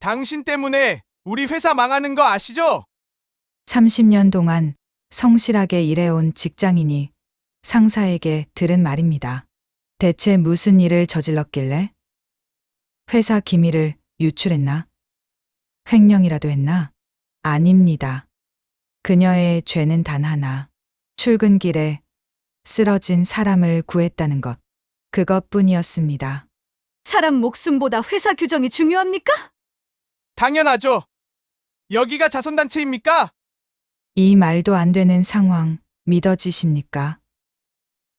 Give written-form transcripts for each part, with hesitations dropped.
당신 때문에 우리 회사 망하는 거 아시죠? 30년 동안 성실하게 일해온 직장인이 상사에게 들은 말입니다. 대체 무슨 일을 저질렀길래? 회사 기밀을 유출했나? 횡령이라도 했나? 아닙니다. 그녀의 죄는 단 하나. 출근길에 쓰러진 사람을 구했다는 것. 그것뿐이었습니다. 사람 목숨보다 회사 규정이 중요합니까? 당연하죠. 여기가 자선단체입니까? 이 말도 안 되는 상황 믿어지십니까?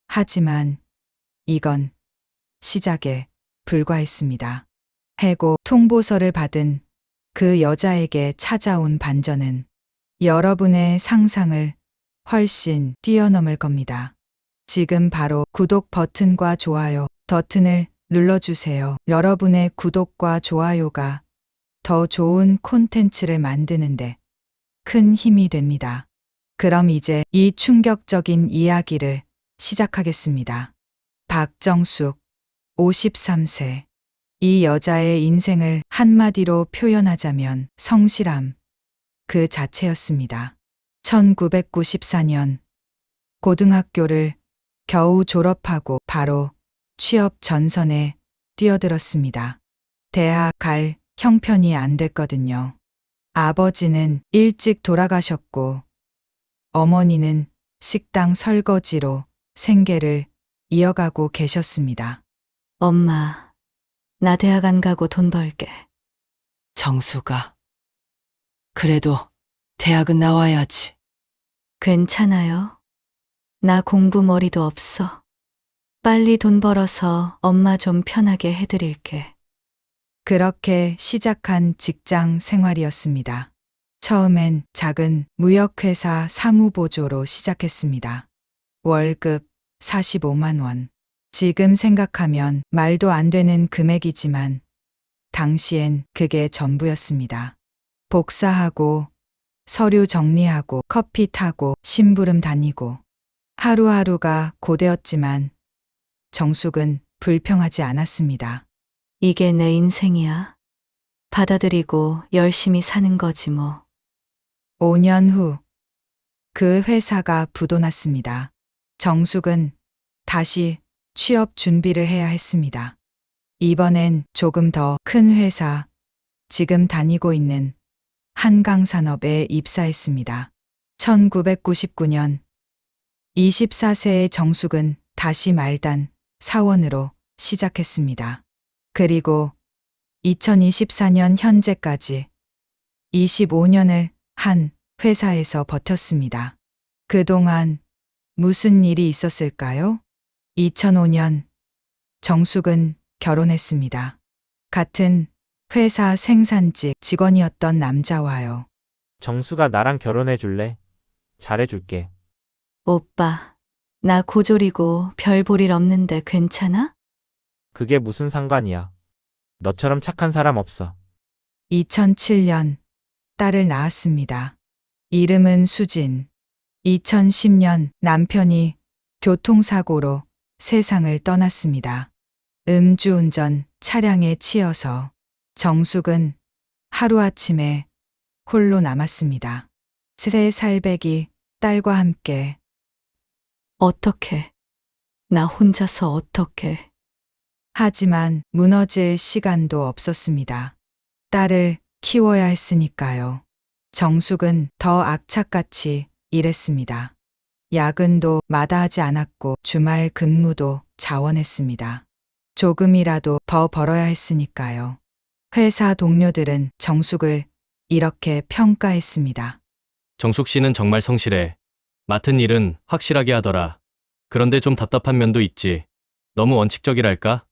하지만 이건 시작에 불과했습니다. 해고 통보서를 받은 그 여자에게 찾아온 반전은 여러분의 상상을 훨씬 뛰어넘을 겁니다. 지금 바로 구독 버튼과 좋아요 버튼을 눌러주세요. 여러분의 구독과 좋아요가 더 좋은 콘텐츠를 만드는데 큰 힘이 됩니다. 그럼 이제 이 충격적인 이야기를 시작하겠습니다. 박정숙, 53세. 이 여자의 인생을 한마디로 표현하자면 성실함 그 자체였습니다. 1994년 고등학교를 겨우 졸업하고 바로 취업 전선에 뛰어들었습니다. 대학 갈 형편이 안 됐거든요. 아버지는 일찍 돌아가셨고 어머니는 식당 설거지로 생계를 이어가고 계셨습니다. 엄마, 나 대학 안 가고 돈 벌게. 정수가. 그래도 대학은 나와야지. 괜찮아요. 나 공부 머리도 없어. 빨리 돈 벌어서 엄마 좀 편하게 해드릴게. 그렇게 시작한 직장 생활이었습니다. 처음엔 작은 무역회사 사무보조로 시작했습니다. 월급 45만 원. 지금 생각하면 말도 안 되는 금액이지만 당시엔 그게 전부였습니다. 복사하고 서류 정리하고 커피 타고 심부름 다니고 하루하루가 고되었지만 정숙은 불평하지 않았습니다. 이게 내 인생이야. 받아들이고 열심히 사는 거지 뭐. 5년 후 그 회사가 부도났습니다. 정숙은 다시 취업 준비를 해야 했습니다. 이번엔 조금 더 큰 회사, 지금 다니고 있는 한강산업에 입사했습니다. 1999년 24세의 정숙은 다시 말단 사원으로 시작했습니다. 그리고 2024년 현재까지 25년을 한 회사에서 버텼습니다. 그동안 무슨 일이 있었을까요? 2005년 정숙은 결혼했습니다. 같은 회사 생산직 직원이었던 남자와요. 정수가 나랑 결혼해 줄래? 잘해줄게. 오빠, 나 고졸이고 별 볼 일 없는데 괜찮아? 그게 무슨 상관이야. 너처럼 착한 사람 없어. 2007년 딸을 낳았습니다. 이름은 수진. 2010년 남편이 교통사고로 세상을 떠났습니다. 음주운전 차량에 치여서 정숙은 하루아침에 홀로 남았습니다. 3살배기 딸과 함께. 어떡해. 나 혼자서 어떡해. 하지만 무너질 시간도 없었습니다. 딸을 키워야 했으니까요. 정숙은 더 악착같이 일했습니다. 야근도 마다하지 않았고 주말 근무도 자원했습니다. 조금이라도 더 벌어야 했으니까요. 회사 동료들은 정숙을 이렇게 평가했습니다. 정숙 씨는 정말 성실해. 맡은 일은 확실하게 하더라. 그런데 좀 답답한 면도 있지. 너무 원칙적이랄까?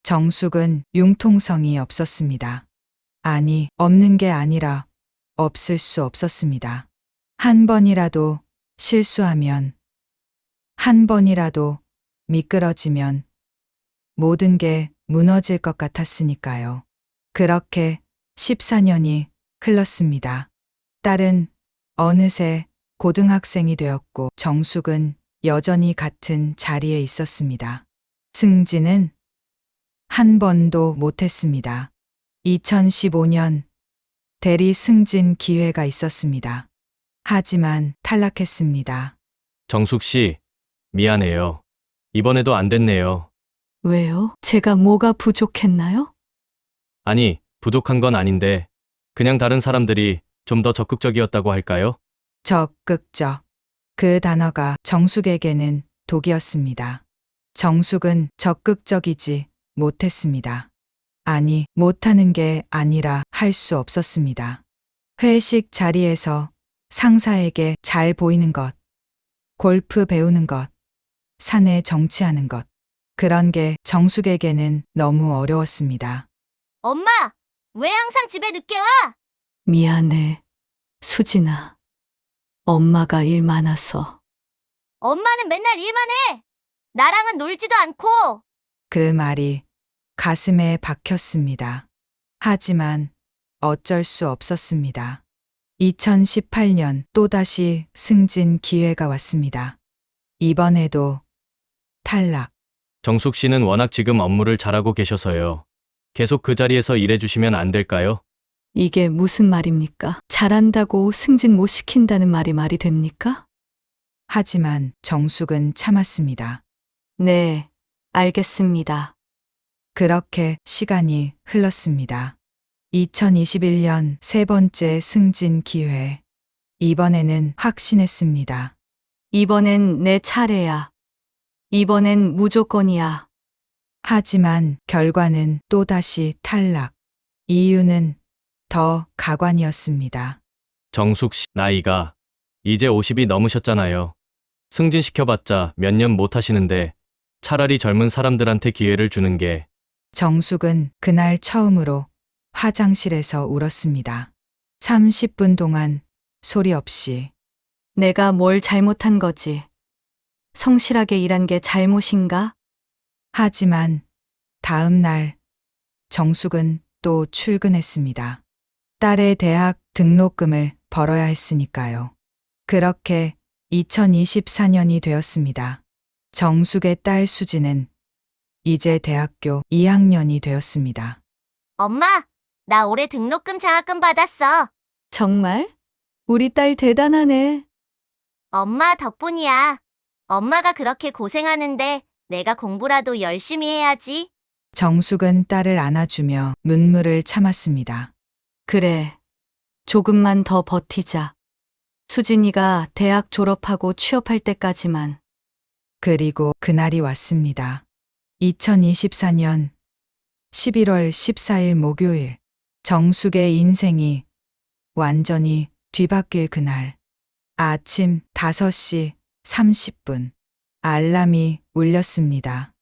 정숙은 융통성이 없었습니다. 아니, 없는 게 아니라 없을 수 없었습니다. 한 번이라도 실수하면, 한 번이라도 미끄러지면 모든 게 무너질 것 같았으니까요. 그렇게 14년이 흘렀습니다. 딸은 어느새 고등학생이 되었고 정숙은 여전히 같은 자리에 있었습니다. 승진은 한 번도 못했습니다. 2015년 대리 승진 기회가 있었습니다. 하지만 탈락했습니다. 정숙 씨, 미안해요. 이번에도 안 됐네요. 왜요? 제가 뭐가 부족했나요? 아니, 부족한 건 아닌데, 그냥 다른 사람들이 좀 더 적극적이었다고 할까요? 적극적. 그 단어가 정숙에게는 독이었습니다. 정숙은 적극적이지 못했습니다. 아니, 못하는 게 아니라 할 수 없었습니다. 회식 자리에서 상사에게 잘 보이는 것, 골프 배우는 것, 사내 정치하는 것. 그런 게 정숙에게는 너무 어려웠습니다. 엄마, 왜 항상 집에 늦게 와? 미안해. 수진아. 엄마가 일 많아서. 엄마는 맨날 일만 해. 나랑은 놀지도 않고. 그 말이 가슴에 박혔습니다. 하지만 어쩔 수 없었습니다. 2018년 또다시 승진 기회가 왔습니다. 이번에도 탈락. 정숙 씨는 워낙 지금 업무를 잘하고 계셔서요. 계속 그 자리에서 일해주시면 안 될까요? 이게 무슨 말입니까? 잘한다고 승진 못 시킨다는 말이 됩니까? 하지만 정숙은 참았습니다. 네, 알겠습니다. 그렇게 시간이 흘렀습니다. 2021년 세 번째 승진 기회. 이번에는 확신했습니다. 이번엔 내 차례야. 이번엔 무조건이야. 하지만 결과는 또다시 탈락. 이유는 더 가관이었습니다. 정숙 씨, 나이가 이제 50이 넘으셨잖아요. 승진시켜봤자 몇 년 못 하시는데 차라리 젊은 사람들한테 기회를 주는 게 정숙은 그날 처음으로 화장실에서 울었습니다. 30분 동안 소리 없이. 내가 뭘 잘못한 거지? 성실하게 일한 게 잘못인가? 하지만 다음 날 정숙은 또 출근했습니다. 딸의 대학 등록금을 벌어야 했으니까요. 그렇게 2024년이 되었습니다. 정숙의 딸 수지는 이제 대학교 2학년이 되었습니다. 엄마, 나 올해 등록금 장학금 받았어. 정말? 우리 딸 대단하네. 엄마 덕분이야. 엄마가 그렇게 고생하는데 내가 공부라도 열심히 해야지. 정숙은 딸을 안아주며 눈물을 참았습니다. 그래. 조금만 더 버티자. 수진이가 대학 졸업하고 취업할 때까지만. 그리고 그날이 왔습니다. 2024년 11월 14일 목요일. 정숙의 인생이 완전히 뒤바뀔 그날. 아침 5시 30분. 알람이 울렸습니다.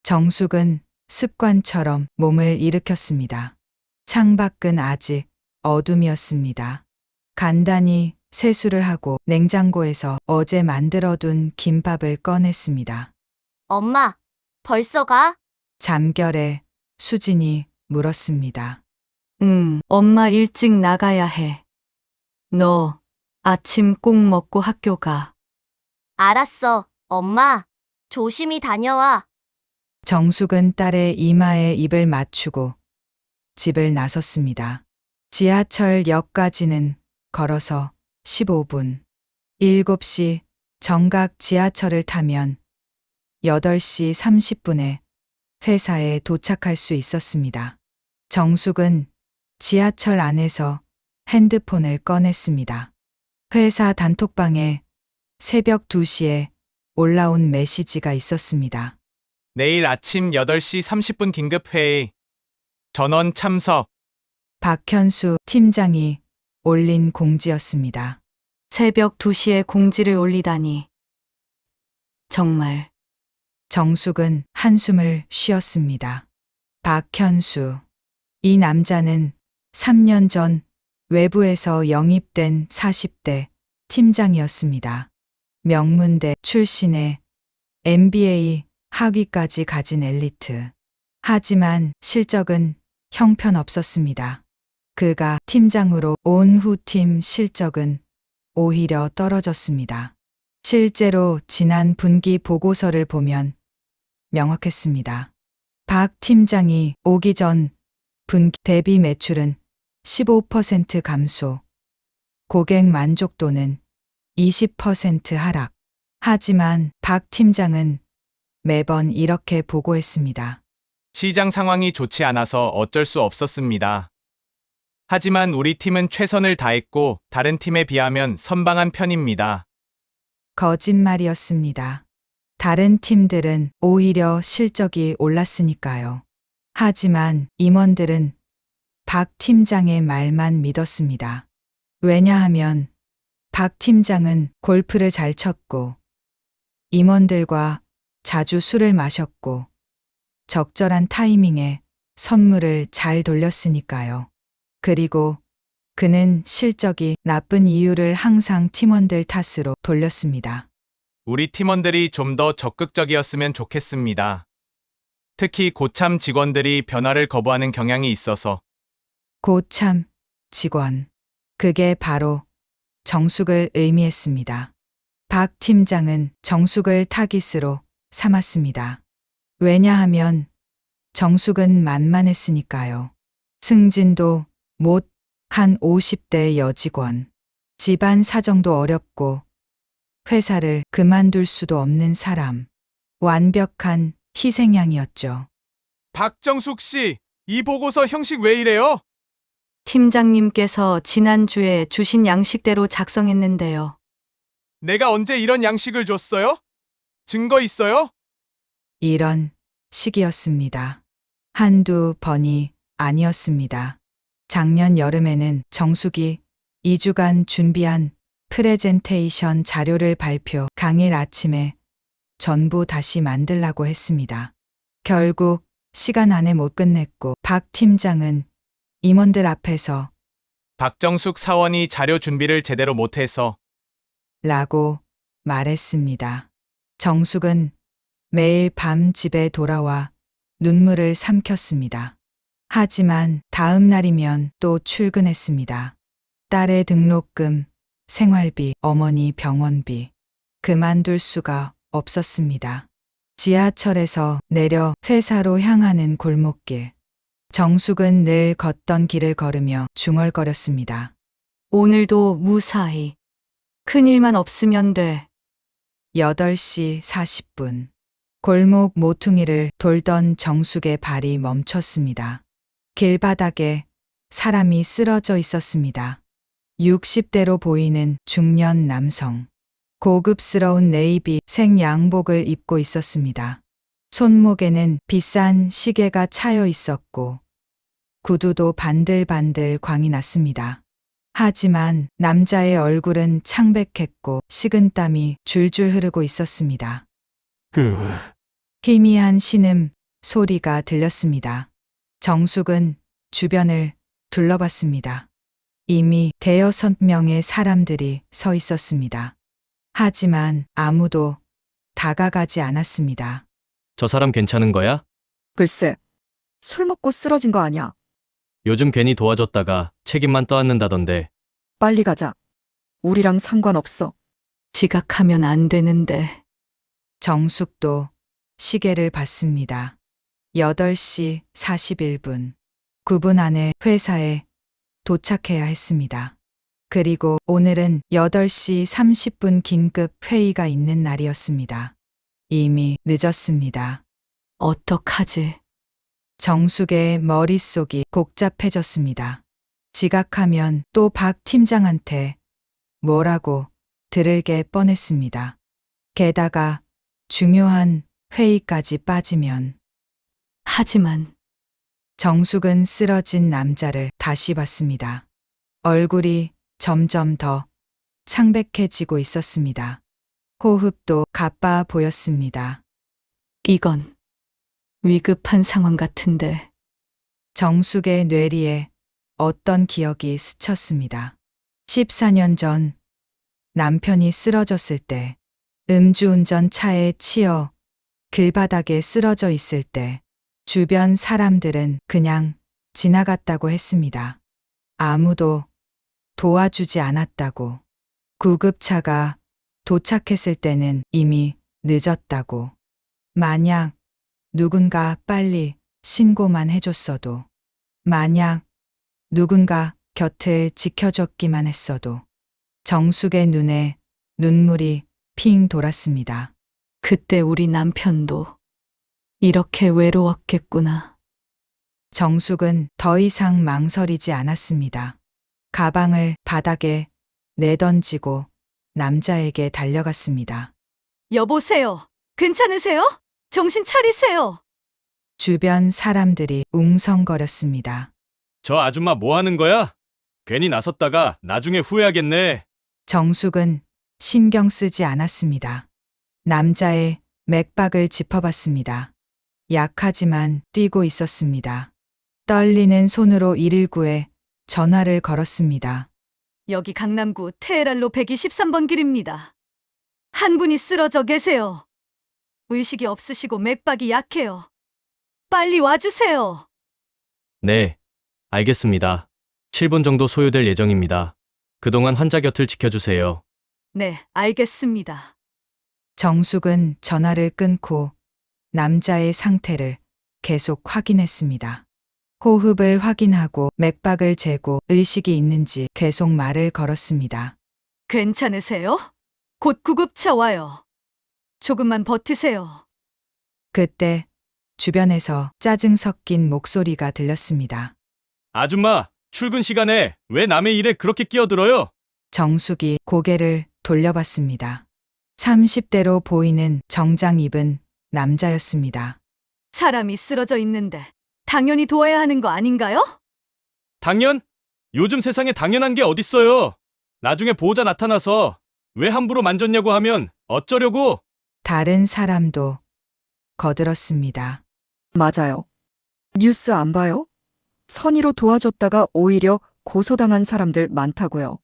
정숙은 습관처럼 몸을 일으켰습니다. 창밖은 아직 어둠이었습니다. 간단히 세수를 하고 냉장고에서 어제 만들어둔 김밥을 꺼냈습니다. 엄마, 벌써 가? 잠결에 수진이 물었습니다. 엄마 일찍 나가야 해. 너 아침 꼭 먹고 학교 가. 알았어, 엄마. 조심히 다녀와. 정숙은 딸의 이마에 입을 맞추고 집을 나섰습니다. 지하철역까지는 걸어서 15분. 7시 정각 지하철을 타면 8시 30분에 회사에 도착할 수 있었습니다. 정숙은 지하철 안에서 핸드폰을 꺼냈습니다. 회사 단톡방에 새벽 2시에 올라온 메시지가 있었습니다. 내일 아침 8시 30분 긴급회의. 전원 참석. 박현수 팀장이 올린 공지였습니다. 새벽 2시에 공지를 올리다니. 정말. 정숙은 한숨을 쉬었습니다. 박현수. 이 남자는 3년 전 외부에서 영입된 40대 팀장이었습니다. 명문대 출신의 MBA 학위까지 가진 엘리트. 하지만 실적은 형편없었습니다. 그가 팀장으로 온 후 팀 실적은 오히려 떨어졌습니다. 실제로 지난 분기 보고서를 보면 명확했습니다. 박 팀장이 오기 전 분기 대비 매출은 15% 감소. 고객 만족도는 20% 하락. 하지만 박 팀장은 매번 이렇게 보고했습니다. 시장 상황이 좋지 않아서 어쩔 수 없었습니다. 하지만 우리 팀은 최선을 다했고 다른 팀에 비하면 선방한 편입니다. 거짓말이었습니다. 다른 팀들은 오히려 실적이 올랐으니까요. 하지만 임원들은 박 팀장의 말만 믿었습니다. 왜냐하면 박 팀장은 골프를 잘 쳤고 임원들과 자주 술을 마셨고 적절한 타이밍에 선물을 잘 돌렸으니까요. 그리고 그는 실적이 나쁜 이유를 항상 팀원들 탓으로 돌렸습니다. 우리 팀원들이 좀 더 적극적이었으면 좋겠습니다. 특히 고참 직원들이 변화를 거부하는 경향이 있어서. 고참 직원. 그게 바로 정숙을 의미했습니다. 박 팀장은 정숙을 타깃으로 삼았습니다. 왜냐하면 정숙은 만만했으니까요. 승진도 못 한 50대 여직원. 집안 사정도 어렵고 회사를 그만둘 수도 없는 사람. 완벽한 희생양이었죠. 박정숙 씨, 이 보고서 형식 왜 이래요? 팀장님께서 지난주에 주신 양식대로 작성했는데요. 내가 언제 이런 양식을 줬어요? 증거 있어요? 이런 식이었습니다. 한두 번이 아니었습니다. 작년 여름에는 정숙이 2주간 준비한 프레젠테이션 자료를 발표 당일 아침에 전부 다시 만들라고 했습니다. 결국 시간 안에 못 끝냈고 박 팀장은 임원들 앞에서 박정숙 사원이 자료 준비를 제대로 못해서. 라고 말했습니다. 정숙은 매일 밤 집에 돌아와 눈물을 삼켰습니다. 하지만 다음 날이면 또 출근했습니다. 딸의 등록금, 생활비, 어머니 병원비. 그만둘 수가 없었습니다. 지하철에서 내려 회사로 향하는 골목길. 정숙은 늘 걷던 길을 걸으며 중얼거렸습니다. 오늘도 무사히. 큰일만 없으면 돼. 8시 40분. 골목 모퉁이를 돌던 정숙의 발이 멈췄습니다. 길바닥에 사람이 쓰러져 있었습니다. 60대로 보이는 중년 남성. 고급스러운 네이비 색 양복을 입고 있었습니다. 손목에는 비싼 시계가 차여 있었고 구두도 반들반들 광이 났습니다. 하지만 남자의 얼굴은 창백했고 식은땀이 줄줄 흐르고 있었습니다. 희미한 신음 소리가 들렸습니다. 정숙은 주변을 둘러봤습니다. 이미 대여섯 명의 사람들이 서 있었습니다. 하지만 아무도 다가가지 않았습니다. 저 사람 괜찮은 거야? 글쎄, 술 먹고 쓰러진 거 아니야. 요즘 괜히 도와줬다가 책임만 떠안는다던데. 빨리 가자. 우리랑 상관없어. 지각하면 안 되는데. 정숙도 시계를 봤습니다. 8시 41분. 9분 안에 회사에 도착해야 했습니다. 그리고 오늘은 8시 30분 긴급 회의가 있는 날이었습니다. 이미 늦었습니다. 어떡하지? 정숙의 머릿속이 복잡해졌습니다. 지각하면 또 박 팀장한테 뭐라고 들을게 뻔했습니다. 게다가 중요한 회의까지 빠지면. 하지만 정숙은 쓰러진 남자를 다시 봤습니다. 얼굴이 점점 더 창백해지고 있었습니다. 호흡도 가빠 보였습니다. 이건 위급한 상황 같은데. 정숙의 뇌리에 어떤 기억이 스쳤습니다. 14년 전 남편이 쓰러졌을 때, 음주운전 차에 치여 길바닥에 쓰러져 있을 때 주변 사람들은 그냥 지나갔다고 했습니다. 아무도 도와주지 않았다고. 구급차가 도착했을 때는 이미 늦었다고. 만약 누군가 빨리 신고만 해줬어도, 만약 누군가 곁을 지켜줬기만 했어도 정숙의 눈에 눈물이 핑 돌았습니다. 그때 우리 남편도 이렇게 외로웠겠구나. 정숙은 더 이상 망설이지 않았습니다. 가방을 바닥에 내던지고 남자에게 달려갔습니다. 여보세요. 괜찮으세요? 정신 차리세요. 주변 사람들이 웅성거렸습니다. 저 아줌마 뭐 하는 거야? 괜히 나섰다가 나중에 후회하겠네. 정숙은 신경 쓰지 않았습니다. 남자의 맥박을 짚어봤습니다. 약하지만 뛰고 있었습니다. 떨리는 손으로 119에 전화를 걸었습니다. 여기 강남구 테헤란로 123번 길입니다. 한 분이 쓰러져 계세요. 의식이 없으시고 맥박이 약해요. 빨리 와주세요. 네, 알겠습니다. 7분 정도 소요될 예정입니다. 그동안 환자 곁을 지켜주세요. 네, 알겠습니다. 정숙은 전화를 끊고 남자의 상태를 계속 확인했습니다. 호흡을 확인하고 맥박을 재고 의식이 있는지 계속 말을 걸었습니다. 괜찮으세요? 곧 구급차 와요. 조금만 버티세요. 그때 주변에서 짜증 섞인 목소리가 들렸습니다. 아줌마, 출근 시간에 왜 남의 일에 그렇게 끼어들어요? 정숙이 고개를 돌려봤습니다. 30대로 보이는 정장 입은 남자였습니다. 사람이 쓰러져 있는데 당연히 도와야 하는 거 아닌가요? 당연? 요즘 세상에 당연한 게 어딨어요. 나중에 보호자 나타나서 왜 함부로 만졌냐고 하면 어쩌려고? 다른 사람도 거들었습니다. 맞아요. 뉴스 안 봐요? 선의로 도와줬다가 오히려 고소당한 사람들 많다고요.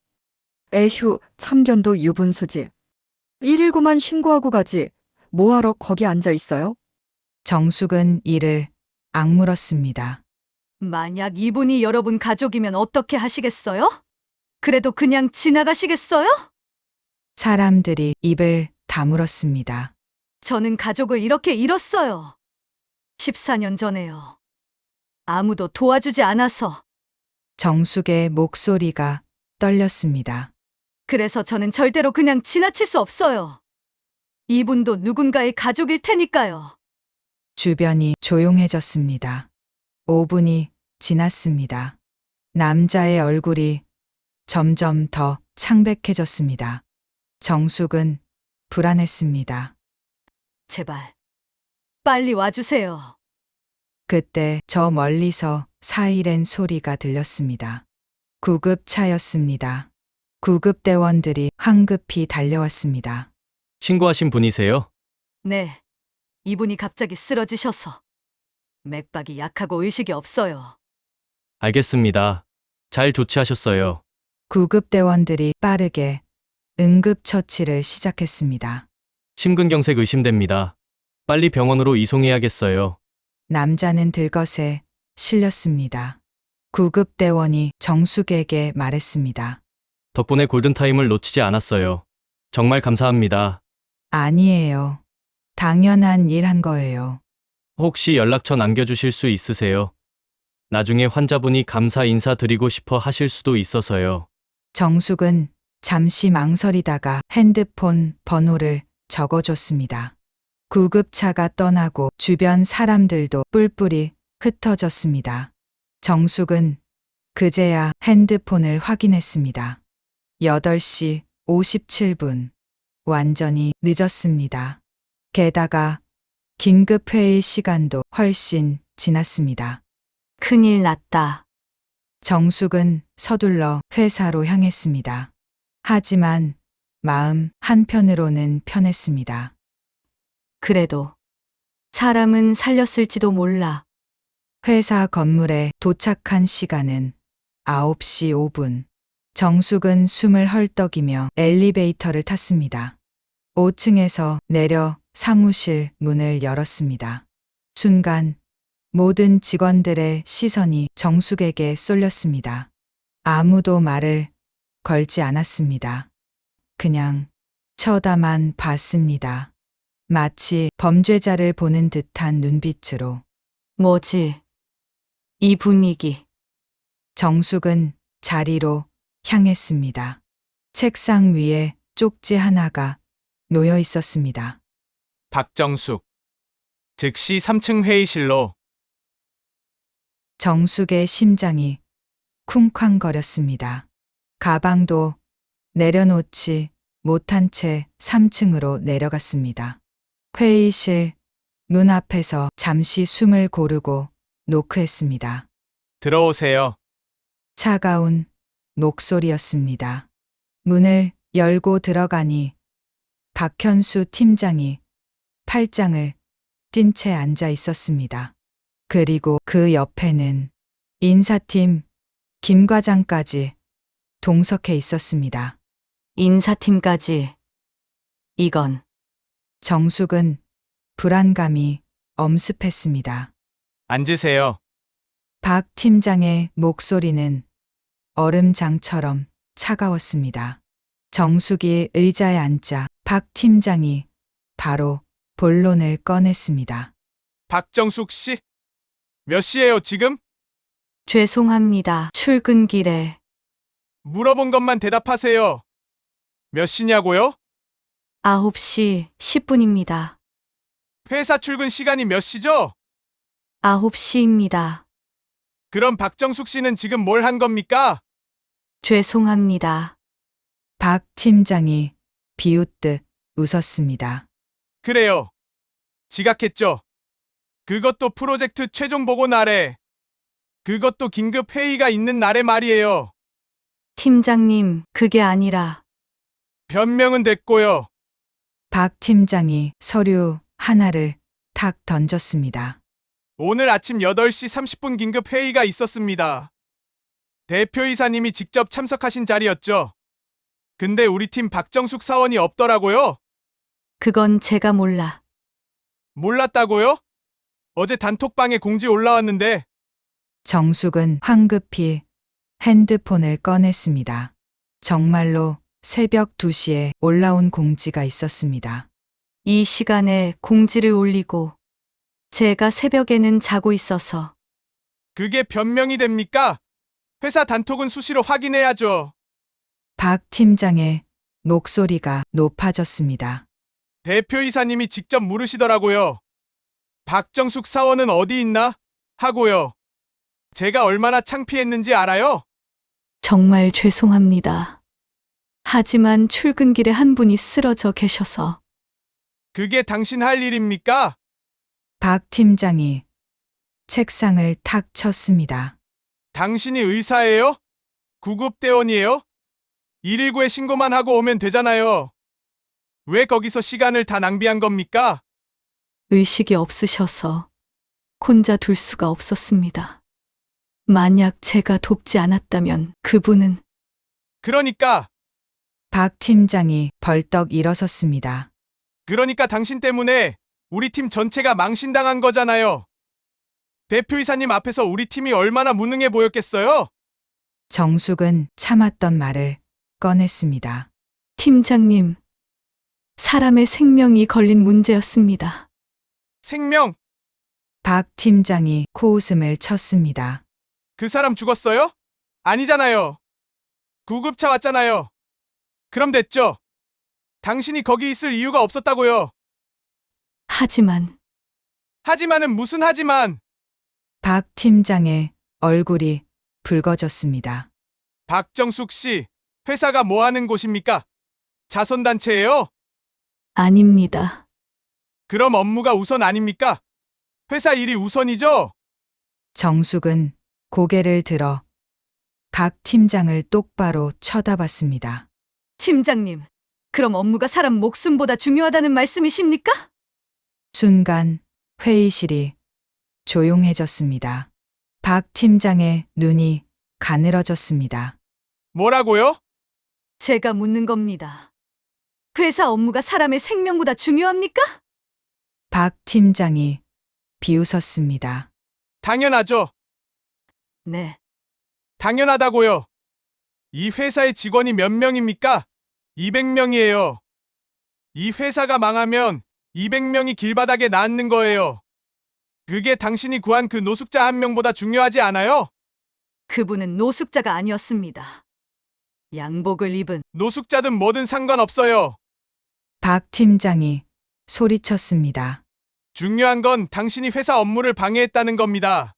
에휴, 참견도 유분수지. 119만 신고하고 가지. 뭐하러 거기 앉아 있어요? 정숙은 이를 악물었습니다. 만약 이분이 여러분 가족이면 어떻게 하시겠어요? 그래도 그냥 지나가시겠어요? 사람들이 입을 다물었습니다. 저는 가족을 이렇게 잃었어요. 14년 전에요. 아무도 도와주지 않아서. 정숙의 목소리가 떨렸습니다. 그래서 저는 절대로 그냥 지나칠 수 없어요. 이분도 누군가의 가족일 테니까요. 주변이 조용해졌습니다. 5분이 지났습니다. 남자의 얼굴이 점점 더 창백해졌습니다. 정숙은 불안했습니다. 제발, 빨리 와주세요. 그때 저 멀리서 사이렌 소리가 들렸습니다. 구급차였습니다. 구급대원들이 황급히 달려왔습니다. 신고하신 분이세요? 네, 이분이 갑자기 쓰러지셔서 맥박이 약하고 의식이 없어요. 알겠습니다. 잘 조치하셨어요. 구급대원들이 빠르게 응급처치를 시작했습니다. 심근경색 의심됩니다. 빨리 병원으로 이송해야겠어요. 남자는 들것에 실렸습니다. 구급대원이 정숙에게 말했습니다. 덕분에 골든타임을 놓치지 않았어요. 정말 감사합니다. 아니에요. 당연한 일 한 거예요. 혹시 연락처 남겨주실 수 있으세요? 나중에 환자분이 감사 인사 드리고 싶어 하실 수도 있어서요. 정숙은 잠시 망설이다가 핸드폰 번호를 적어줬습니다. 구급차가 떠나고 주변 사람들도 뿔뿔이 흩어졌습니다. 정숙은 그제야 핸드폰을 확인했습니다. 8시 57분. 완전히 늦었습니다. 게다가 긴급회의 시간도 훨씬 지났습니다. 큰일 났다. 정숙은 서둘러 회사로 향했습니다. 하지만 마음 한편으로는 편했습니다. 그래도 사람은 살렸을지도 몰라. 회사 건물에 도착한 시간은 9시 5분. 정숙은 숨을 헐떡이며 엘리베이터를 탔습니다. 5층에서 내려 사무실 문을 열었습니다. 순간 모든 직원들의 시선이 정숙에게 쏠렸습니다. 아무도 말을 걸지 않았습니다. 그냥 쳐다만 봤습니다. 마치 범죄자를 보는 듯한 눈빛으로. 뭐지? 이 분위기. 정숙은 자리로 향했습니다. 책상 위에 쪽지 하나가 놓여 있었습니다. 박정숙. 즉시 3층 회의실로. 정숙의 심장이 쿵쾅거렸습니다. 가방도 내려놓지 못한 채 3층으로 내려갔습니다. 회의실 문 앞에서 잠시 숨을 고르고 노크했습니다. 들어오세요. 차가운 목소리였습니다. 문을 열고 들어가니 박현수 팀장이 팔짱을 낀 채 앉아 있었습니다. 그리고 그 옆에는 인사팀 김 과장까지 동석해 있었습니다. 인사팀까지. 이건 정숙은 불안감이 엄습했습니다. 앉으세요. 박 팀장의 목소리는 얼음장처럼 차가웠습니다. 정숙이 의자에 앉자 박 팀장이 바로 본론을 꺼냈습니다. 박정숙 씨? 몇 시예요, 지금? 죄송합니다. 출근길에 물어본 것만 대답하세요. 몇 시냐고요? 9시 10분입니다. 회사 출근 시간이 몇 시죠? 9시입니다. 그럼 박정숙 씨는 지금 뭘 한 겁니까? 죄송합니다. 박 팀장이 비웃듯 웃었습니다. 그래요. 지각했죠. 그것도 프로젝트 최종 보고 날에. 그것도 긴급 회의가 있는 날에 말이에요. 팀장님, 그게 아니라 변명은 됐고요. 박 팀장이 서류 하나를 탁 던졌습니다. 오늘 아침 8시 30분 긴급 회의가 있었습니다. 대표이사님이 직접 참석하신 자리였죠. 근데 우리 팀 박정숙 사원이 없더라고요. 그건 제가 몰라. 몰랐다고요? 어제 단톡방에 공지 올라왔는데. 정숙은 황급히 핸드폰을 꺼냈습니다. 정말로 새벽 2시에 올라온 공지가 있었습니다. 이 시간에 공지를 올리고 제가 새벽에는 자고 있어서 그게 변명이 됩니까? 회사 단톡은 수시로 확인해야죠. 박 팀장의 목소리가 높아졌습니다. 대표이사님이 직접 물으시더라고요. 박정숙 사원은 어디 있나? 하고요. 제가 얼마나 창피했는지 알아요? 정말 죄송합니다. 하지만 출근길에 한 분이 쓰러져 계셔서 그게 당신 할 일입니까? 박 팀장이 책상을 탁 쳤습니다. 당신이 의사예요? 구급대원이에요? 119에 신고만 하고 오면 되잖아요. 왜 거기서 시간을 다 낭비한 겁니까? 의식이 없으셔서 혼자 둘 수가 없었습니다. 만약 제가 돕지 않았다면 그분은 그러니까 박 팀장이 벌떡 일어섰습니다. 그러니까 당신 때문에 우리 팀 전체가 망신당한 거잖아요. 대표이사님 앞에서 우리 팀이 얼마나 무능해 보였겠어요? 정숙은 참았던 말을 꺼냈습니다. 팀장님, 사람의 생명이 걸린 문제였습니다. 생명? 박 팀장이 코웃음을 쳤습니다. 그 사람 죽었어요? 아니잖아요. 구급차 왔잖아요. 그럼 됐죠. 당신이 거기 있을 이유가 없었다고요. 하지만은 무슨 하지만. 박 팀장의 얼굴이 붉어졌습니다. 박정숙 씨, 회사가 뭐 하는 곳입니까? 자선단체예요? 아닙니다. 그럼 업무가 우선 아닙니까? 회사 일이 우선이죠? 정숙은 고개를 들어 박 팀장을 똑바로 쳐다봤습니다. 팀장님, 그럼 업무가 사람 목숨보다 중요하다는 말씀이십니까? 순간 회의실이 조용해졌습니다. 박 팀장의 눈이 가늘어졌습니다. 뭐라고요? 제가 묻는 겁니다. 회사 업무가 사람의 생명보다 중요합니까? 박 팀장이 비웃었습니다. 당연하죠. 네. 당연하다고요. 이 회사의 직원이 몇 명입니까? 200명이에요. 이 회사가 망하면 200명이 길바닥에 낫는 거예요. 그게 당신이 구한 그 노숙자 한 명보다 중요하지 않아요? 그분은 노숙자가 아니었습니다. 양복을 입은 노숙자든 뭐든 상관없어요. 박 팀장이 소리쳤습니다. 중요한 건 당신이 회사 업무를 방해했다는 겁니다.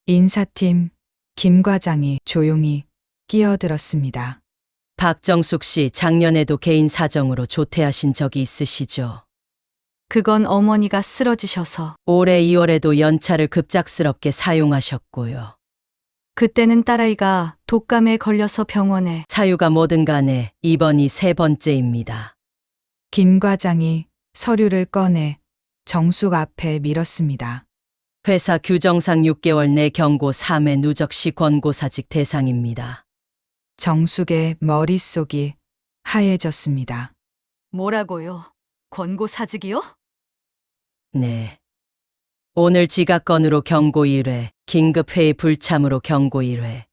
인사팀 김 과장이 조용히 끼어들었습니다. 박정숙 씨 작년에도 개인 사정으로 조퇴하신 적이 있으시죠? 그건 어머니가 쓰러지셔서 올해 2월에도 연차를 급작스럽게 사용하셨고요. 그때는 딸아이가 독감에 걸려서 병원에 사유가 뭐든 간에 이번이 3번째입니다. 김 과장이 서류를 꺼내 정숙 앞에 밀었습니다. 회사 규정상 6개월 내 경고 3회 누적 시 권고사직 대상입니다. 정숙의 머릿속이 하얘졌습니다. 뭐라고요? 권고사직이요? 네. 오늘 지각건으로 경고 1회, 긴급회의 불참으로 경고 1회,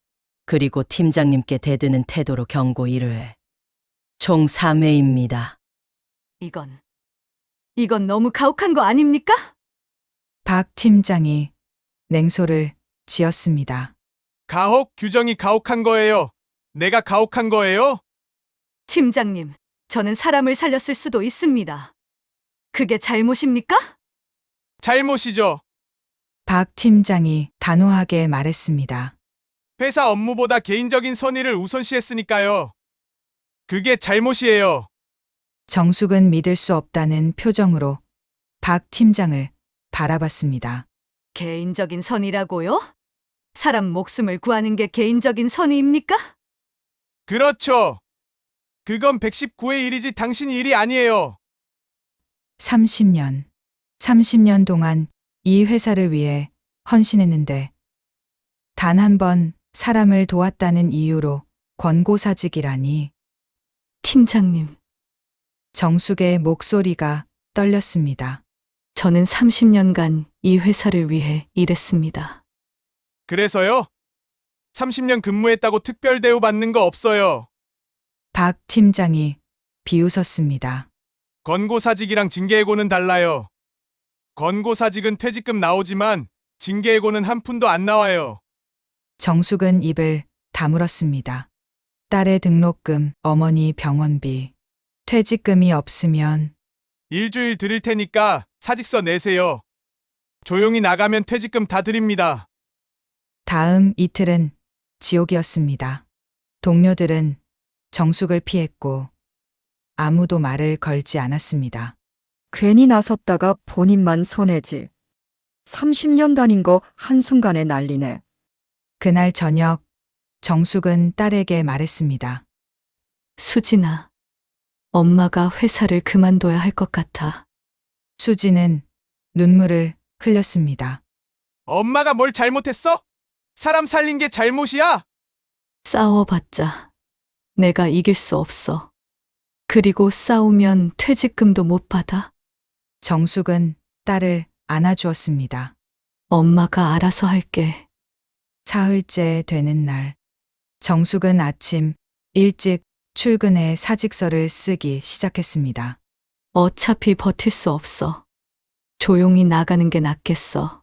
그리고 팀장님께 대드는 태도로 경고 1회. 총 3회입니다. 이건 너무 가혹한 거 아닙니까? 박 팀장이 냉소를 지었습니다. 가혹 규정이 가혹한 거예요. 내가 가혹한 거예요? 팀장님, 저는 사람을 살렸을 수도 있습니다. 그게 잘못입니까? 잘못이죠. 박 팀장이 단호하게 말했습니다. 회사 업무보다 개인적인 선의를 우선시했으니까요. 그게 잘못이에요. 정숙은 믿을 수 없다는 표정으로 박 팀장을 바라봤습니다. 개인적인 선의라고요? 사람 목숨을 구하는 게 개인적인 선의입니까? 그렇죠. 그건 119의 일이지 당신 일이 아니에요. 30년 동안 이 회사를 위해 헌신했는데 단 한 번 사람을 도왔다는 이유로 권고사직이라니. 팀장님, 정숙의 목소리가 떨렸습니다. 저는 30년간 이 회사를 위해 일했습니다. 그래서요? 30년 근무했다고 특별 대우 받는 거 없어요. 박 팀장이 비웃었습니다. 권고사직이랑 징계해고는 달라요. 권고사직은 퇴직금 나오지만 징계해고는 한 푼도 안 나와요. 정숙은 입을 다물었습니다. 딸의 등록금, 어머니 병원비, 퇴직금이 없으면 일주일 드릴 테니까 사직서 내세요. 조용히 나가면 퇴직금 다 드립니다. 다음 이틀은 지옥이었습니다. 동료들은 정숙을 피했고 아무도 말을 걸지 않았습니다. 괜히 나섰다가 본인만 손해지. 30년 다닌 거 한순간에 난리네. 그날 저녁 정숙은 딸에게 말했습니다. 수진아, 엄마가 회사를 그만둬야 할 것 같아. 수지는 눈물을 흘렸습니다. 엄마가 뭘 잘못했어? 사람 살린 게 잘못이야? 싸워봤자 내가 이길 수 없어. 그리고 싸우면 퇴직금도 못 받아. 정숙은 딸을 안아주었습니다. 엄마가 알아서 할게. 사흘째 되는 날, 정숙은 아침 일찍 출근해 사직서를 쓰기 시작했습니다. 어차피 버틸 수 없어. 조용히 나가는 게 낫겠어.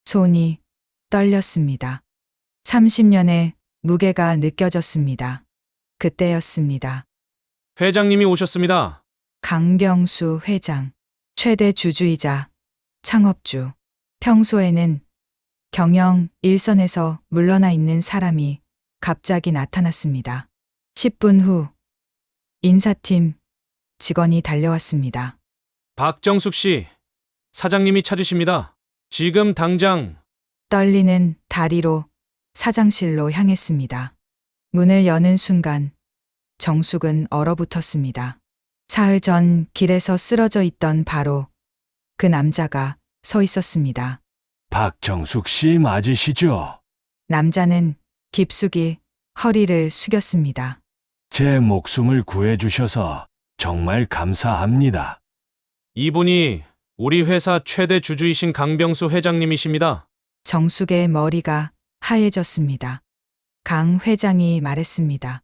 손이 떨렸습니다. 30년의 무게가 느껴졌습니다. 그때였습니다. 회장님이 오셨습니다. 강병수 회장, 최대 주주이자 창업주. 평소에는 경영 일선에서 물러나 있는 사람이 갑자기 나타났습니다. 10분 후 인사팀 직원이 달려왔습니다. 박정숙 씨, 사장님이 찾으십니다. 지금 당장. 떨리는 다리로 사장실로 향했습니다. 문을 여는 순간 정숙은 얼어붙었습니다. 사흘 전 길에서 쓰러져 있던 바로 그 남자가 서 있었습니다. 박정숙 씨 맞으시죠? 남자는 깊숙이 허리를 숙였습니다. 제 목숨을 구해주셔서 정말 감사합니다. 이분이 우리 회사 최대 주주이신 강병수 회장님이십니다. 정숙의 머리가 하얘졌습니다. 강 회장이 말했습니다.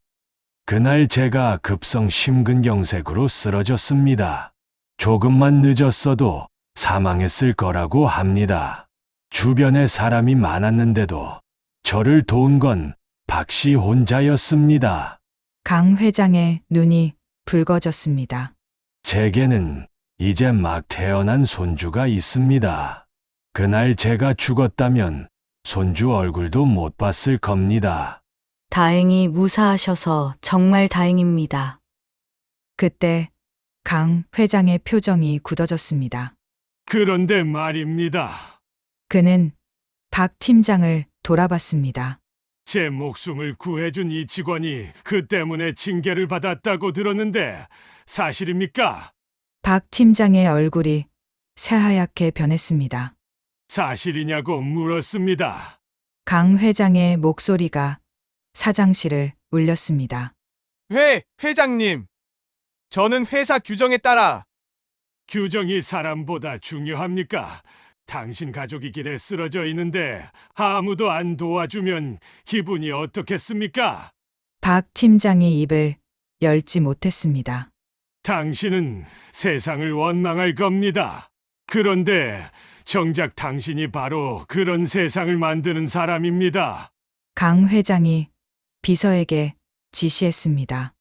그날 제가 급성 심근경색으로 쓰러졌습니다. 조금만 늦었어도 사망했을 거라고 합니다. 주변에 사람이 많았는데도 저를 도운 건 박 씨 혼자였습니다. 강 회장의 눈이 붉어졌습니다. 제게는 이제 막 태어난 손주가 있습니다. 그날 제가 죽었다면 손주 얼굴도 못 봤을 겁니다. 다행히 무사하셔서 정말 다행입니다. 그때 강 회장의 표정이 굳어졌습니다. 그런데 말입니다. 그는 박 팀장을 돌아봤습니다. 제 목숨을 구해준 이 직원이 그 때문에 징계를 받았다고 들었는데 사실입니까? 박 팀장의 얼굴이 새하얗게 변했습니다. 사실이냐고 물었습니다. 강 회장의 목소리가 사장실을 울렸습니다. 회장님. 저는 회사 규정에 따라 규정이 사람보다 중요합니까? 당신 가족이 길에 쓰러져 있는데 아무도 안 도와주면 기분이 어떻겠습니까? 박 팀장이 입을 열지 못했습니다. 당신은 세상을 원망할 겁니다. 그런데 정작 당신이 바로 그런 세상을 만드는 사람입니다. 강 회장이 비서에게 지시했습니다.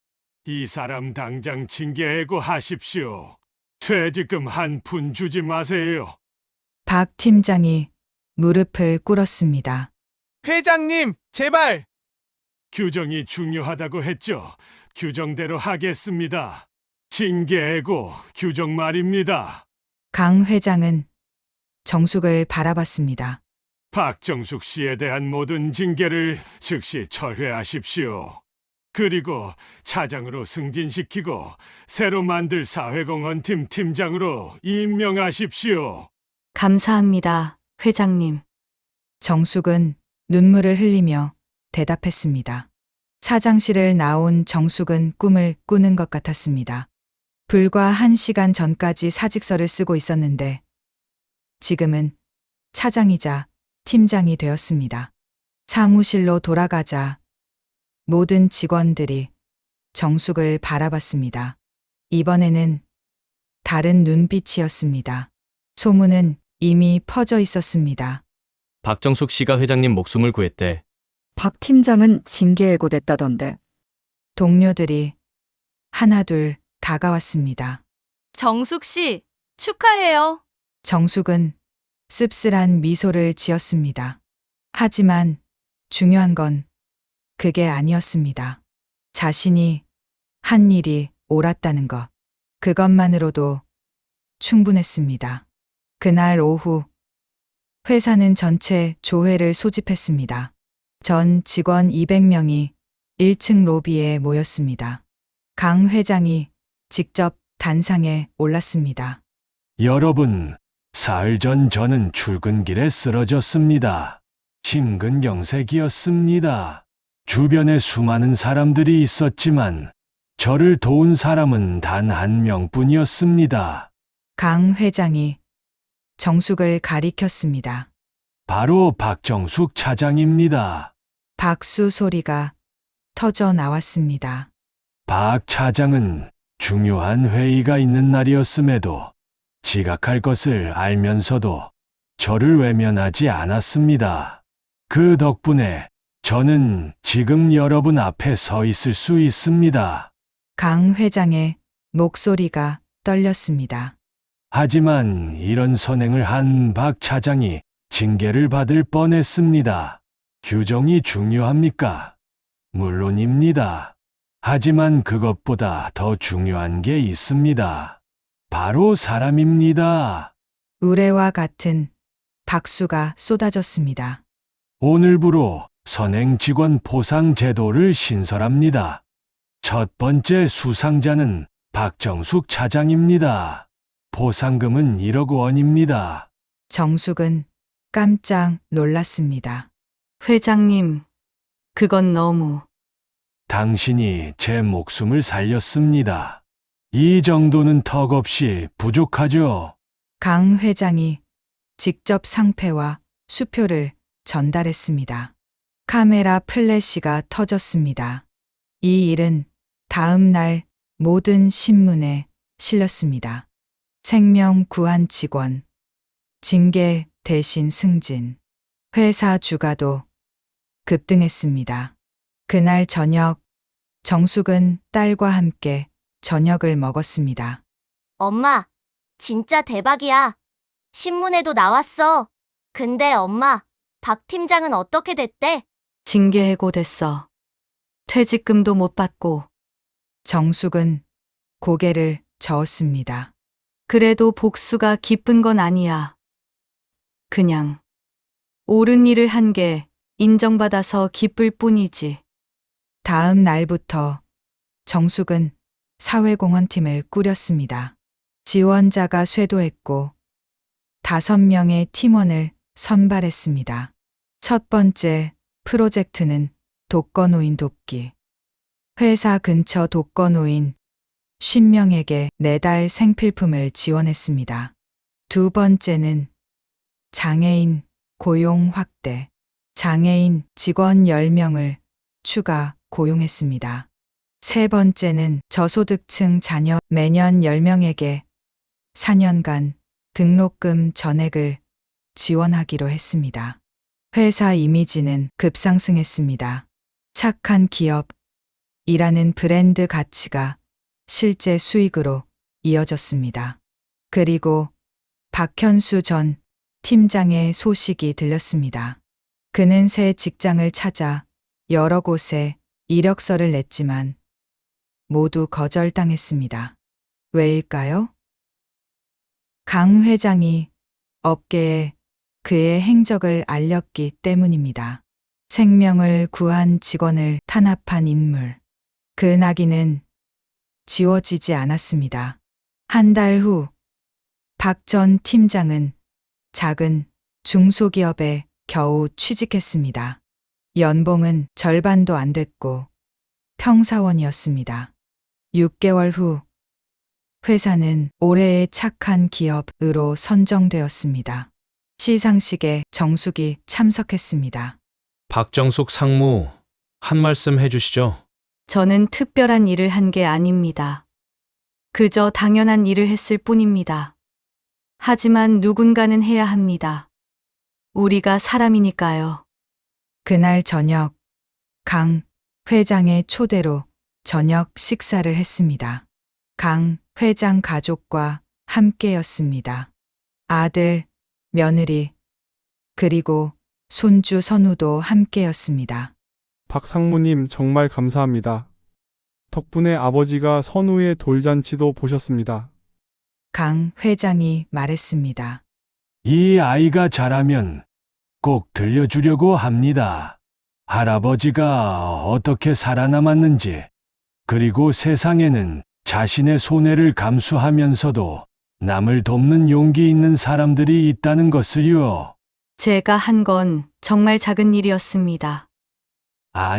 이 사람 당장 징계해고 하십시오. 퇴직금 한 푼 주지 마세요. 박 팀장이 무릎을 꿇었습니다. 회장님, 제발. 규정이 중요하다고 했죠. 규정대로 하겠습니다. 징계해고 규정 말입니다. 강 회장은 정숙을 바라봤습니다. 박정숙 씨에 대한 모든 징계를 즉시 철회하십시오. 그리고 차장으로 승진시키고 새로 만들 사회공헌팀 팀장으로 임명하십시오. 감사합니다, 회장님. 정숙은 눈물을 흘리며 대답했습니다. 사장실을 나온 정숙은 꿈을 꾸는 것 같았습니다. 불과 1시간 전까지 사직서를 쓰고 있었는데 지금은 차장이자 팀장이 되었습니다. 사무실로 돌아가자 모든 직원들이 정숙을 바라봤습니다. 이번에는 다른 눈빛이었습니다. 소문은 이미 퍼져 있었습니다. 박정숙 씨가 회장님 목숨을 구했대. 박 팀장은 징계해고됐다던데. 동료들이 하나둘 다가왔습니다. 정숙 씨, 축하해요. 정숙은 씁쓸한 미소를 지었습니다. 하지만 중요한 건 그게 아니었습니다. 자신이 한 일이 옳았다는 것. 그것만으로도 충분했습니다. 그날 오후 회사는 전체 조회를 소집했습니다. 전 직원 200명이 1층 로비에 모였습니다. 강 회장이 직접 단상에 올랐습니다. 여러분, 사흘 전 저는 출근길에 쓰러졌습니다. 심근경색이었습니다. 주변에 수많은 사람들이 있었지만 저를 도운 사람은 단 한 명뿐이었습니다. 강 회장이 정숙을 가리켰습니다. 바로 박정숙 차장입니다. 박수 소리가 터져 나왔습니다. 박 차장은 중요한 회의가 있는 날이었음에도 지각할 것을 알면서도 저를 외면하지 않았습니다. 그 덕분에 저는 지금 여러분 앞에 서 있을 수 있습니다. 강 회장의 목소리가 떨렸습니다. 하지만 이런 선행을 한 박 차장이 징계를 받을 뻔했습니다. 규정이 중요합니까? 물론입니다. 하지만 그것보다 더 중요한 게 있습니다. 바로 사람입니다. 우레와 같은 박수가 쏟아졌습니다. 오늘부로 선행 직원 포상 제도를 신설합니다. 첫 번째 수상자는 박정숙 차장입니다. 보상금은 1억 원입니다. 정숙은 깜짝 놀랐습니다. 회장님, 그건 너무... 당신이 제 목숨을 살렸습니다. 이 정도는 턱없이 부족하죠. 강 회장이 직접 상패와 수표를 전달했습니다. 카메라 플래시가 터졌습니다. 이 일은 다음 날 모든 신문에 실렸습니다. 생명 구한 직원, 징계 대신 승진, 회사 주가도 급등했습니다. 그날 저녁, 정숙은 딸과 함께 저녁을 먹었습니다. 엄마, 진짜 대박이야. 신문에도 나왔어. 근데 엄마, 박 팀장은 어떻게 됐대? 징계 해고됐어. 퇴직금도 못 받고. 정숙은 고개를 저었습니다. 그래도 복수가 기쁜 건 아니야. 그냥 옳은 일을 한 게 인정받아서 기쁠 뿐이지. 다음 날부터 정숙은 사회공헌팀을 꾸렸습니다. 지원자가 쇄도했고 5명의 팀원을 선발했습니다. 첫 번째 프로젝트는 독거노인 돕기. 회사 근처 독거노인 50명에게 4달 생필품을 지원했습니다. 두 번째는 장애인 고용 확대. 장애인 직원 10명을 추가 고용했습니다. 세 번째는 저소득층 자녀 매년 10명에게 4년간 등록금 전액을 지원하기로 했습니다. 회사 이미지는 급상승했습니다. 착한 기업이라는 브랜드 가치가 실제 수익으로 이어졌습니다. 그리고 박현수 전 팀장의 소식이 들렸습니다. 그는 새 직장을 찾아 여러 곳에 이력서를 냈지만 모두 거절당했습니다. 왜일까요? 강 회장이 업계에 그의 행적을 알렸기 때문입니다. 생명을 구한 직원을 탄압한 인물. 그 낙인은 지워지지 않았습니다. 한 달 후, 박 전 팀장은 작은 중소기업에 겨우 취직했습니다. 연봉은 절반도 안 됐고 평사원이었습니다. 6개월 후, 회사는 올해의 착한 기업으로 선정되었습니다. 시상식에 정숙이 참석했습니다. 박정숙 상무, 한 말씀 해주시죠. 저는 특별한 일을 한 게 아닙니다. 그저 당연한 일을 했을 뿐입니다. 하지만 누군가는 해야 합니다. 우리가 사람이니까요. 그날 저녁, 강 회장의 초대로 저녁 식사를 했습니다. 강 회장 가족과 함께였습니다. 아들, 며느리, 그리고 손주 선우도 함께였습니다. 박 상무님 정말 감사합니다. 덕분에 아버지가 선우의 돌잔치도 보셨습니다. 강 회장이 말했습니다. 이 아이가 자라면 꼭 들려주려고 합니다. 할아버지가 어떻게 살아남았는지, 그리고 세상에는 자신의 손해를 감수하면서도 남을 돕는 용기 있는 사람들이 있다는 것을요. 제가 한 건 정말 작은 일이었습니다.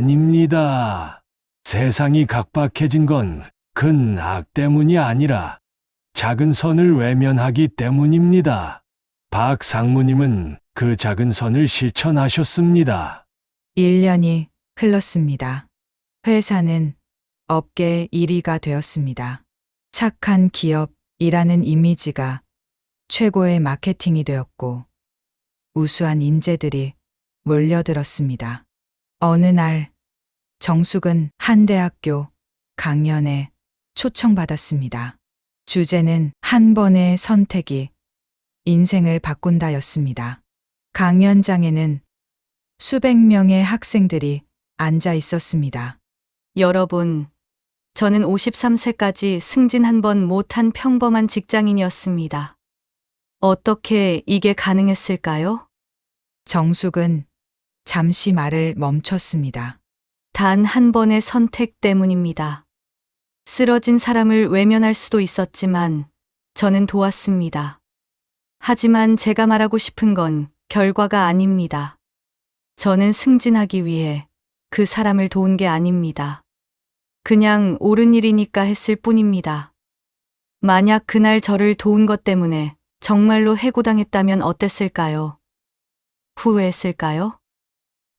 아닙니다. 세상이 각박해진 건 큰 악 때문이 아니라 작은 선을 외면하기 때문입니다. 박 상무님은 그 작은 선을 실천하셨습니다. 1년이 흘렀습니다. 회사는 업계 1위가 되었습니다. 착한 기업이라는 이미지가 최고의 마케팅이 되었고 우수한 인재들이 몰려들었습니다. 어느 날 정숙은 한 대학교 강연에 초청받았습니다. 주제는 한 번의 선택이 인생을 바꾼다였습니다. 강연장에는 수백 명의 학생들이 앉아 있었습니다. 여러분, 저는 53세까지 승진 한 번 못한 평범한 직장인이었습니다. 어떻게 이게 가능했을까요? 정숙은 잠시 말을 멈췄습니다. 단 한 번의 선택 때문입니다. 쓰러진 사람을 외면할 수도 있었지만 저는 도왔습니다. 하지만 제가 말하고 싶은 건 결과가 아닙니다. 저는 승진하기 위해 그 사람을 도운 게 아닙니다. 그냥 옳은 일이니까 했을 뿐입니다. 만약 그날 저를 도운 것 때문에 정말로 해고당했다면 어땠을까요? 후회했을까요?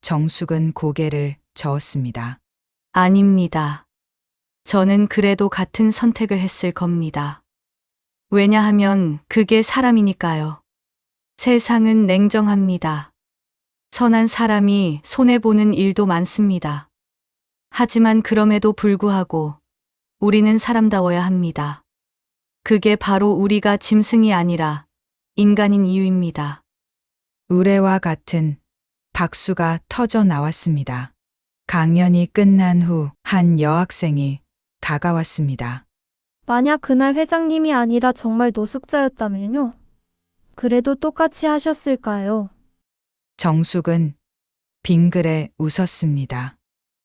정숙은 고개를 저었습니다. 아닙니다. 저는 그래도 같은 선택을 했을 겁니다. 왜냐하면 그게 사람이니까요. 세상은 냉정합니다. 선한 사람이 손해보는 일도 많습니다. 하지만 그럼에도 불구하고 우리는 사람다워야 합니다. 그게 바로 우리가 짐승이 아니라 인간인 이유입니다. 우레와 같은 박수가 터져 나왔습니다. 강연이 끝난 후 한 여학생이 다가왔습니다. 만약 그날 회장님이 아니라 정말 노숙자였다면요? 그래도 똑같이 하셨을까요? 정숙은 빙그레 웃었습니다.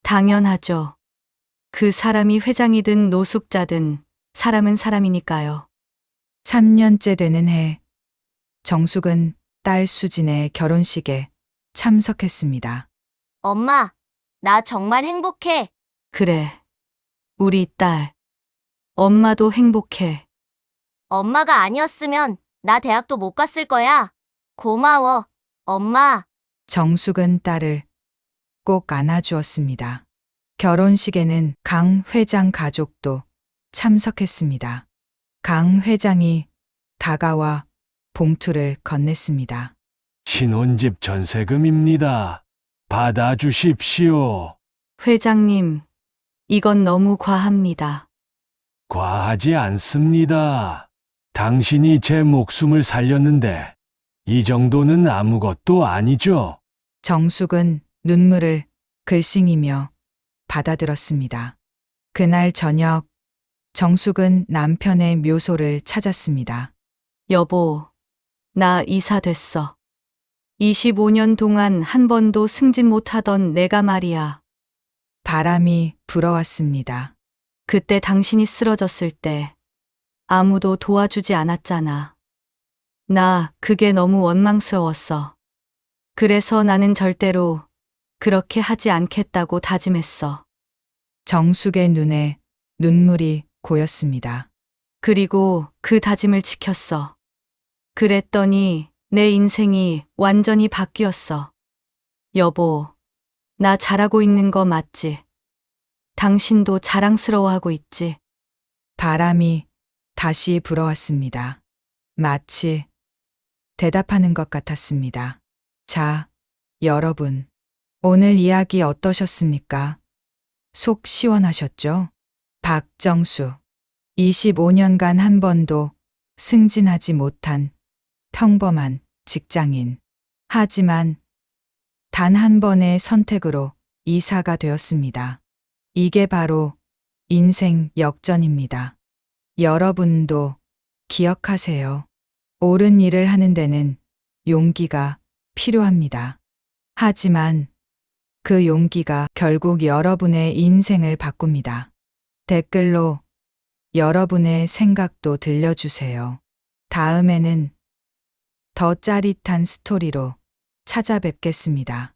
당연하죠. 그 사람이 회장이든 노숙자든 사람은 사람이니까요. 3년째 되는 해, 정숙은 딸 수진의 결혼식에 참석했습니다. 엄마, 나 정말 행복해. 그래. 우리 딸. 엄마도 행복해. 엄마가 아니었으면 나 대학도 못 갔을 거야. 고마워, 엄마. 정숙은 딸을 꼭 안아주었습니다. 결혼식에는 강 회장 가족도 참석했습니다. 강 회장이 다가와 봉투를 건넸습니다. 신혼집 전세금입니다. 받아주십시오. 회장님, 이건 너무 과합니다. 과하지 않습니다. 당신이 제 목숨을 살렸는데 이 정도는 아무것도 아니죠. 정숙은 눈물을 글썽이며 받아들었습니다. 그날 저녁, 정숙은 남편의 묘소를 찾았습니다. 여보, 나 이사 됐어. 25년 동안 한 번도 승진 못하던 내가 말이야. 바람이 불어왔습니다. 그때 당신이 쓰러졌을 때 아무도 도와주지 않았잖아. 나 그게 너무 원망스러웠어. 그래서 나는 절대로 그렇게 하지 않겠다고 다짐했어. 정숙의 눈에 눈물이 고였습니다. 그리고 그 다짐을 지켰어. 그랬더니 내 인생이 완전히 바뀌었어. 여보, 나 잘하고 있는 거 맞지? 당신도 자랑스러워하고 있지? 바람이 다시 불어왔습니다. 마치 대답하는 것 같았습니다. 자, 여러분. 오늘 이야기 어떠셨습니까? 속 시원하셨죠? 박정수. 25년간 한 번도 승진하지 못한 평범한 직장인. 하지만 단 한 번의 선택으로 이사가 되었습니다. 이게 바로 인생 역전입니다. 여러분도 기억하세요. 옳은 일을 하는 데는 용기가 필요합니다. 하지만 그 용기가 결국 여러분의 인생을 바꿉니다. 댓글로 여러분의 생각도 들려주세요. 다음에는 더 짜릿한 스토리로 찾아뵙겠습니다.